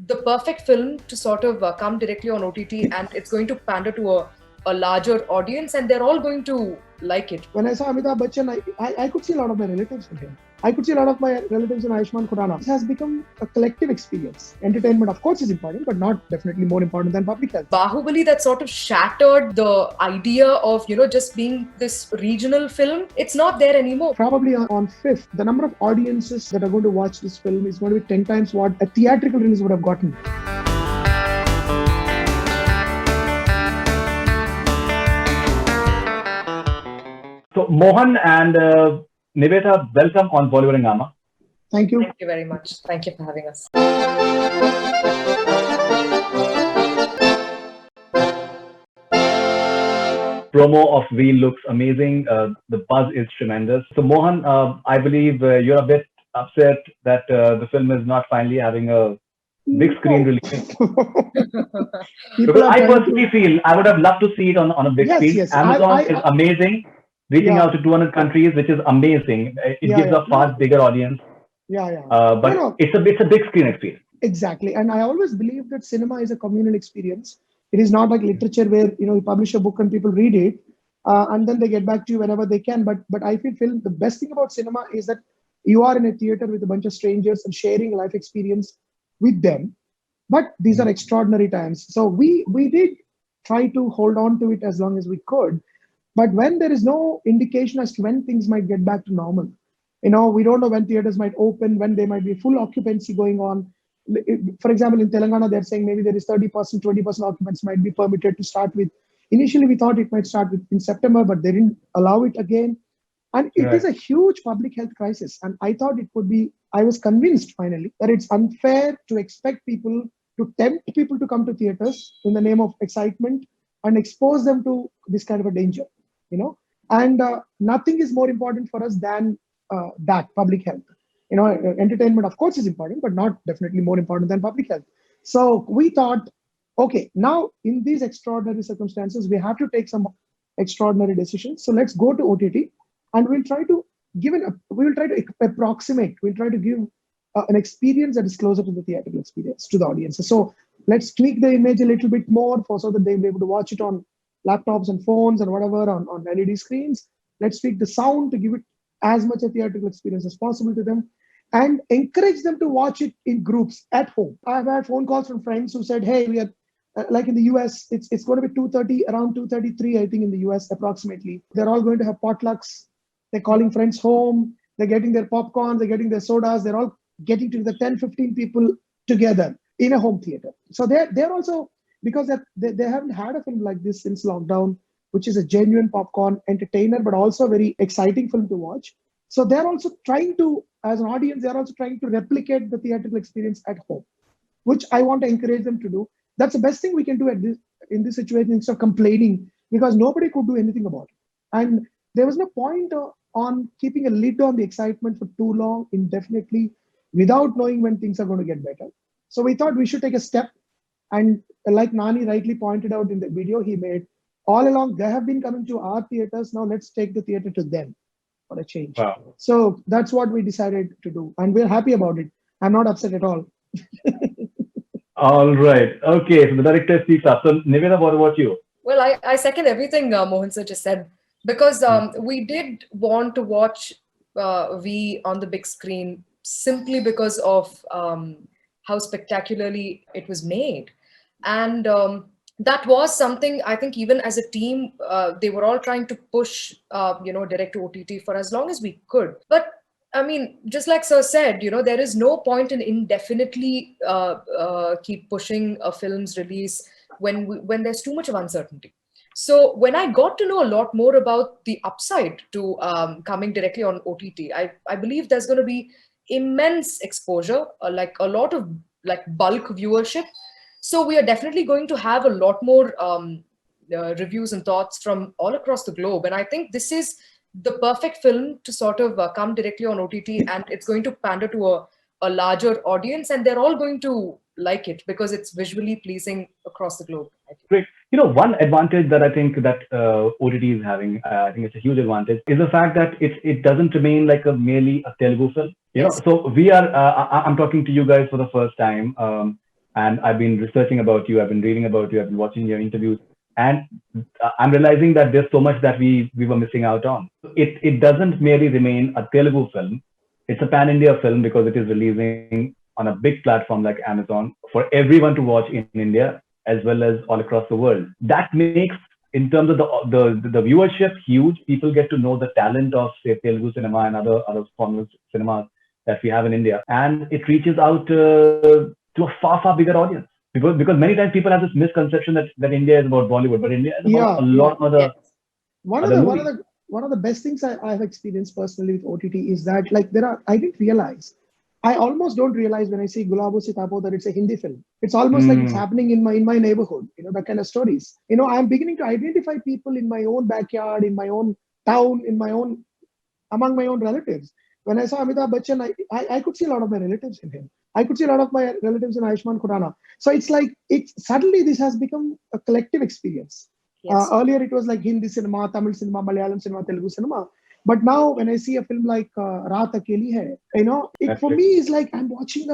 the perfect film to sort of come directly on OTT, and it's going to pander to a larger audience, and they're all going to like it. When I saw Amitabh Bachchan, I could see a lot of my relatives in him. I could see a lot of my relatives in Ayushmann Khurrana. It has become a collective experience. Entertainment, of course, is important, but not definitely more important than public health. Bahubali, that sort of shattered the idea of, just being this regional film. It's not there anymore. Probably on fifth, the number of audiences that are going to watch this film is going to be 10 times what a theatrical release would have gotten. So Mohan and Nivetha, welcome on Bollywood Hungama. Thank you. Thank you very much. Thank you for having us. Promo of Wheel looks amazing. The buzz is tremendous. So Mohan, I believe you're a bit upset that the film is not finally having a big screen release. Because I personally feel I would have loved to see it on a big screen. Yes. Amazon is amazing, reaching out to 200 countries, which is amazing. It gives a far bigger audience. But it's a big screen experience. Exactly. And I always believe that cinema is a communal experience. It is not like literature where you publish a book and people read it and then they get back to you whenever they can. But I feel the best thing about cinema is that you are in a theater with a bunch of strangers and sharing life experience with them. But these are extraordinary times. So we did try to hold on to it as long as we could. But when there is no indication as to when things might get back to normal, we don't know when theaters might open, when there might be full occupancy going on. For example, in Telangana, they're saying maybe there is 30%, 20% occupancy might be permitted to start with. Initially, we thought it might start with in September, but they didn't allow it again. And it is a huge public health crisis. And I thought I was convinced finally that it's unfair to expect people, to tempt people to come to theaters in the name of excitement and expose them to this kind of a danger, And nothing is more important for us than that public health. Entertainment, of course, is important, but not definitely more important than public health. So we thought, okay, now in these extraordinary circumstances, we have to take some extraordinary decisions. So let's go to OTT, and we'll try to approximate. We'll try to give an experience that is closer to the theatrical experience to the audiences. So let's tweak the image a little bit more so that they'll be able to watch it on laptops and phones and whatever on LED screens. Let's tweak the sound to give it as much a theatrical experience as possible to them, and encourage them to watch it in groups at home. I've had phone calls from friends who said, hey, we are like in the US, it's going to be 2:30, around 2:33, I think in the US approximately. They're all going to have potlucks. They're calling friends home. They're getting their popcorn. They're getting their sodas. They're all getting to the 10, 15 people together in a home theater. So they're also, because they haven't had a film like this since lockdown, which is a genuine popcorn entertainer, but also a very exciting film to watch. So they're also trying to, as an audience, they're also trying to replicate the theatrical experience at home, which I want to encourage them to do. That's the best thing we can do in this situation instead of complaining, because nobody could do anything about it. And there was no point on keeping a lid on the excitement for too long, indefinitely, without knowing when things are going to get better. So we thought we should take a step. And like Nani rightly pointed out in the video he made, all along, they have been coming to our theaters. Now let's take the theater to them for a change. Wow. So that's what we decided to do. And we're happy about it. I'm not upset at all. All right. Okay. So the director speaks up. So Nivetha, what about you? Well, I second everything Mohan sir just said, because we did want to watch V on the big screen simply because of how spectacularly it was made. And that was something, I think, even as a team, they were all trying to push, direct to OTT for as long as we could. But I mean, just like Sir said, there is no point in indefinitely keep pushing a film's release when there's too much of uncertainty. So when I got to know a lot more about the upside to coming directly on OTT, I believe there's going to be immense exposure, like a lot of bulk viewership. So we are definitely going to have a lot more reviews and thoughts from all across the globe. And I think this is the perfect film to sort of come directly on OTT, and it's going to pander to a larger audience, and they're all going to like it because it's visually pleasing across the globe. Great. One advantage that I think that OTT is having, I think it's a huge advantage, is the fact that it doesn't remain like merely a Telugu film. Yes. So we are, I'm talking to you guys for the first time. and I've been researching about you, I've been reading about you, I've been watching your interviews, and I'm realizing that there's so much that we were missing out on. It doesn't merely remain a Telugu film. It's a pan-India film because it is releasing on a big platform like Amazon for everyone to watch in India as well as all across the world. That makes, in terms of the viewership, huge. People get to know the talent of, say, Telugu cinema and other foreign cinemas that we have in India, and it reaches out to a far bigger audience. Because many times people have this misconception that India is about Bollywood, but India is about a lot of other Yes. other movies. One of the best things I've experienced personally with OTT is that, like, I didn't realize, I almost don't realize when I see Gulabo Sitapo that it's a Hindi film. It's almost like it's happening in my neighborhood, that kind of stories. I'm beginning to identify people in my own backyard, in my own town, among my own relatives. When I saw Amitabh Bachchan, I could see a lot of my relatives in him. I could see a lot of my relatives in Ayushmann Khurrana. So it's like, suddenly this has become a collective experience. Yes. Earlier it was like Hindi cinema, Tamil cinema, Malayalam cinema, Telugu cinema. But now when I see a film like Raat Akeli Hai, it for me is like I'm watching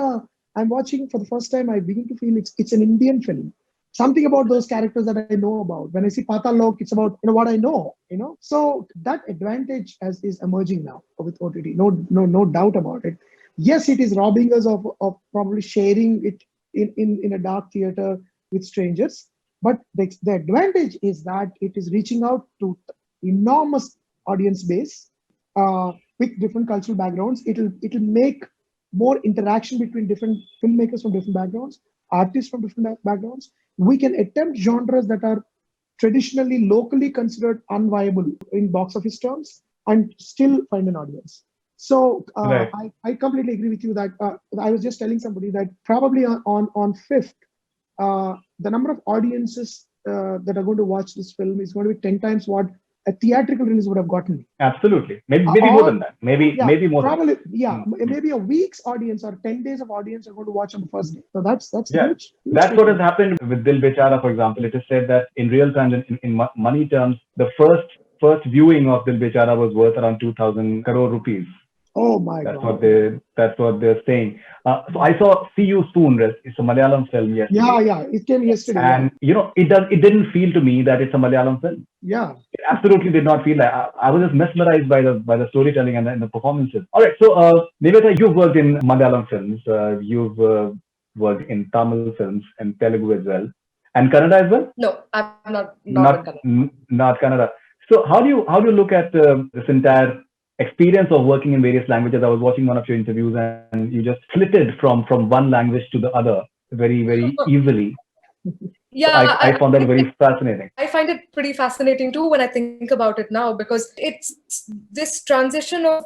for the first time. I begin to feel it's an Indian film. Something about those characters that I know about. When I see Patal Lok, it's about what I know. So that advantage is emerging now with OTT. No doubt about it. Yes, it is robbing us of probably sharing it in a dark theater with strangers. But the advantage is that it is reaching out to enormous audience base with different cultural backgrounds. It'll make more interaction between different filmmakers from different backgrounds, artists from different backgrounds. We can attempt genres that are traditionally locally considered unviable in box office terms and still find an audience. So Right. I completely agree with you that I was just telling somebody that probably on fifth, the number of audiences that are going to watch this film is going to be 10 times what a theatrical release would have gotten me. Absolutely. Maybe more than that. Maybe more probably, than that. Maybe a week's audience or 10 days of audience are going to watch on the first day. So that's Yeah. huge. That's what has happened with Dil Bechara, for example. It is said that in real terms, in money terms, the first viewing of Dil Bechara was worth around 2,000 crore rupees. Oh my That's God. that's what they're saying. So I saw See You Soon. It's a Malayalam film yesterday. Yeah. It came yesterday. And it didn't feel to me that it's a Malayalam film. Yeah. It absolutely did not feel like. I was just mesmerized by the storytelling and the performances. All right, so Nivedita, you've worked in Malayalam films. You've worked in Tamil films and Telugu as well, and Kannada as well. No, I'm not in Kannada. Not Kannada. So how do you look at this entire experience of working in various languages? I was watching one of your interviews, and you just flitted from one language to the other very easily. Yeah, So I found that very fascinating. I find it pretty fascinating too when I think about it now, because it's this transition of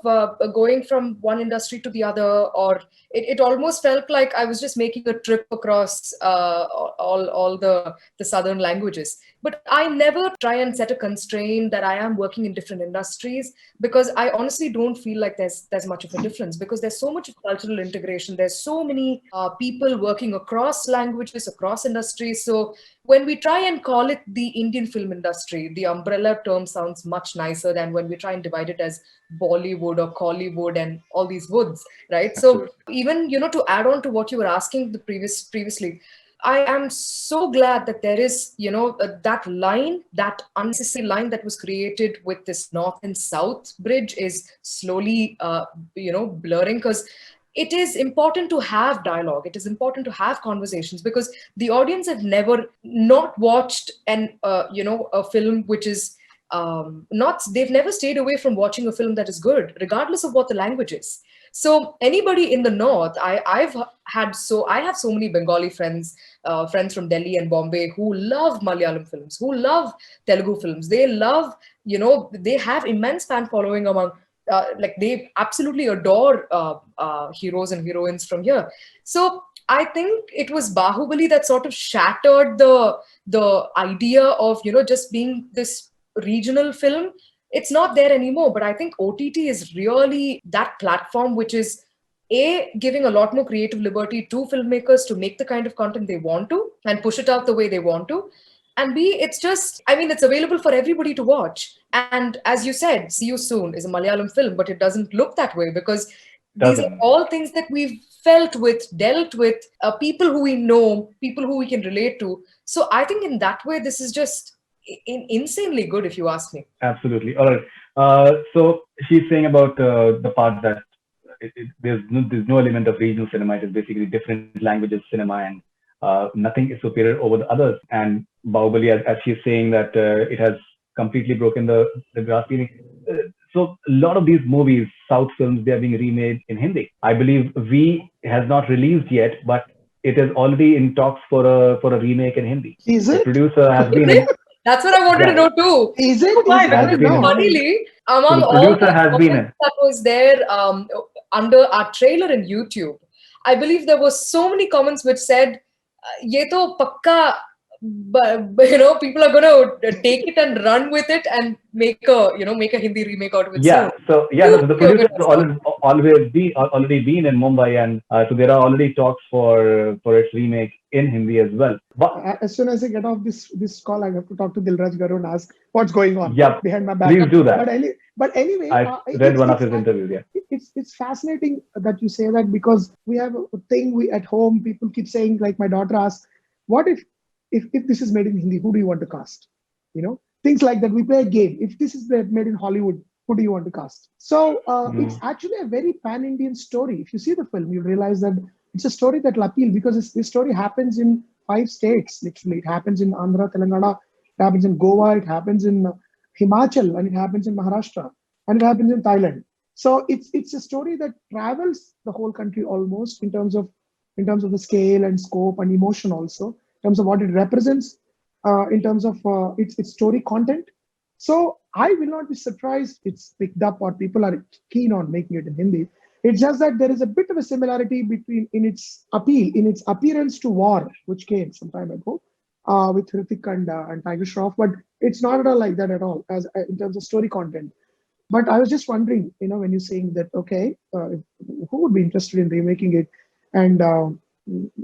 going from one industry to the other, or it almost felt like I was just making a trip across all the southern languages. But I never try and set a constraint that I am working in different industries, because I honestly don't feel like there's much of a difference, because there's so much of cultural integration. There's so many people working across languages, across industries. So when we try and call it the Indian film industry, the umbrella term sounds much nicer than when we try and divide it as Bollywood or Collywood and all these woods, right? So even, to add on to what you were asking previously, I am so glad that there is, that line, that unnecessary line that was created with this North and South bridge is slowly, blurring, because it is important to have dialogue. It is important to have conversations, because the audience have never not watched a film which is they've never stayed away from watching a film that is good, regardless of what the language is. So anybody in the North, I have so many Bengali friends from Delhi and Bombay who love Malayalam films, who love Telugu films. They love, they have immense fan following among, they absolutely adore heroes and heroines from here. So I think it was Bahubali that sort of shattered the idea of, just being this regional film. It's not there anymore, but I think OTT is really that platform which is giving a lot more creative liberty to filmmakers to make the kind of content they want to and push it out the way they want to. And B, it's available for everybody to watch. And as you said, See You Soon is a Malayalam film, but it doesn't look that way, because These are Doesn't. all things that we've felt with, dealt with, people who we know, people who we can relate to. So I think in that way, this is just insanely good, if you ask me. Absolutely. All right. So she's saying about the part that there's no element of regional cinema. It is basically different languages cinema, and nothing is superior over the others. And Bahubali, as she's saying that it has completely broken the glass ceiling. So a lot of these movies, South films, they are being remade in Hindi. I believe V has not released yet, but it is already in talks for a remake in Hindi. Is The it? producer has been Is in. it? That's what I wanted to Yeah, know too. Is it? Why? Is it? I Because didn't know. funnily, so among the all producer the has been in. comments that was there under our trailer in YouTube, I believe there were so many comments which said, "Ye to pakka," but people are going to take it and run with it and make a Hindi remake out of it soon. Yeah, so yeah, You the be a producer bit has already been in Mumbai, and so there are already talks for its remake in Hindi as well. But As soon as I get off this call, I have to talk to Dilraj Garu and ask what's going on yeah, behind my back. please do But, that. but anyway, I read one of his interviews. Yeah, it's fascinating that you say that, because we have a thing we at home. People keep saying, like my daughter asks, "What if this is made in Hindi? Who do you want to cast?" Things like that. We play a game. If this is made in Hollywood, who do you want to cast? So it's actually a very pan-Indian story. If you see the film, you realize that it's a story that will appeal, because this story happens in 5 states. Literally, it happens in Andhra, Telangana, it happens in Goa, it happens in Himachal, and it happens in Maharashtra, and it happens in Thailand. So it's a story that travels the whole country almost, in terms of the scale and scope and emotion, also in terms of what it represents, in terms of its story content. So I will not be surprised it's picked up or people are keen on making it in Hindi. It's just that there is a bit of a similarity in its appeal, in its appearance to War, which came some time ago with Hrithik and Tiger Shroff, but it's not at all like that at all as in terms of story content. But I was just wondering, when you're saying that, okay, who would be interested in remaking it? And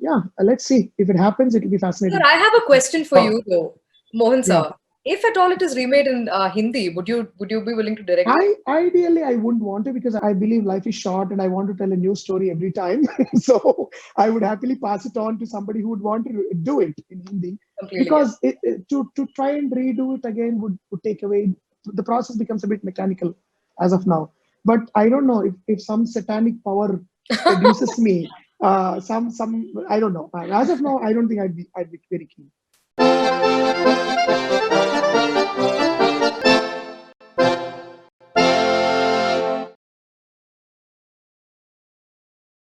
yeah, let's see if it happens. It will be Sir, fascinating. I have a question for Oh, you though, Mohan Yeah. sir. If at all it is remade in Hindi, would you be willing to direct it? Ideally, I wouldn't want to, because I believe life is short and I want to tell a new story every time. So I would happily pass it on to somebody who would want to do it in Hindi, Completely. because to try and redo it again would take away, the process becomes a bit mechanical as of now. But I don't know if some satanic power produces me some I don't know. As of now, I don't think I'd be very keen.